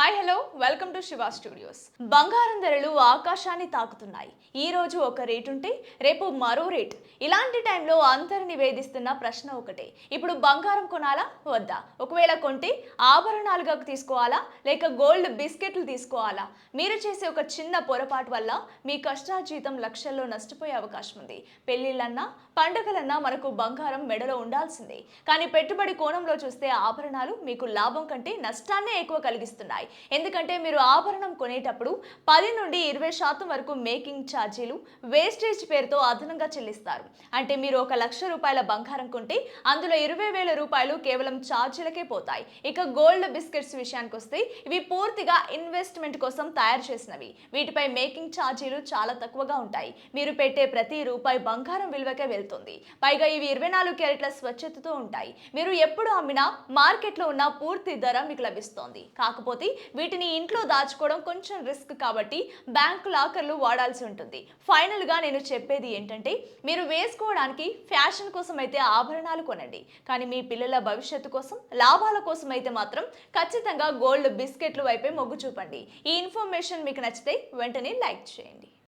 Hi hello welcome to Shiva studios. బంగారం ధరలు ఆకాశాన్ని తాకుతున్నాయి. ఈ రోజు ఒక రేట్ ఉంటే రేపు మరో రేట్. ఇలాంటి టైంలో అందరిని వేధిస్తున్న ప్రశ్న ఒకటే, ఇప్పుడు బంగారం కొనాలా వద్దా? ఒకవేళ కొంటే ఆభరణాలుగా తీసుకోవాలా లేక గోల్డ్ బిస్కెట్లు తీసుకోవాలా? మీరు చేసే ఒక చిన్న పొరపాటు వల్ల మీ కష్టార్జితం లక్షల్లో నష్టపోయే అవకాశం ఉంది. పెళ్లిళ్ళన్నా పండుగలన్నా మనకు బంగారం మెడలో ఉండాల్సిందే. కానీ పెట్టుబడి కోణంలో చూస్తే ఆభరణాలు మీకు లాభం కంటే నష్టాన్నే ఎక్కువ కలిగిస్తున్నాయి. ఎందుకంటే మీరు ఆభరణం కొనేటప్పుడు 10 నుండి 20% వరకు మేకింగ్ ఛార్జీలు, వేస్టేజ్ పేరుతో అదనంగా చెల్లిస్తారు. అంటే మీరు 1,00,000 రూపాయల బంగారం కొంటే అందులో 20,000 రూపాయలు కేవలం ఛార్జీలకే పోతాయి. ఇక గోల్డ్ బిస్కెట్స్ విషయానికి వస్తే ఇవి పూర్తిగా ఇన్వెస్ట్మెంట్ కోసం తయారు చేసినవి. వీటిపై మేకింగ్ ఛార్జీలు చాలా తక్కువగా ఉంటాయి. మీరు పెట్టే ప్రతి రూపాయి బంగారం విలువకే వెళ్తుంది. పైగా ఇవి 24 క్యారెట్ల స్వచ్ఛతతో ఉంటాయి. మీరు ఎప్పుడు అమ్మినా మార్కెట్లో ఉన్న పూర్తి ధర మీకు లభిస్తుంది. కాకపోతే వీటిని ఇంట్లో దాచుకోవడం కొంచెం రిస్క్ కాబట్టి బ్యాంకు లాకర్లు వాడాల్సి ఉంటుంది. ఫైనల్ గా నేను చెప్పేది ఏంటంటే, మీరు వేసుకోవడానికి ఫ్యాషన్ కోసం అయితే ఆభరణాలు కొనండి. కానీ మీ పిల్లల భవిష్యత్తు కోసం, లాభాల కోసం అయితే మాత్రం ఖచ్చితంగా గోల్డ్ బిస్కెట్లు వైపే మొగ్గు చూపండి. ఈ ఇన్ఫర్మేషన్ మీకు నచ్చితే వెంటనే లైక్ చేయండి.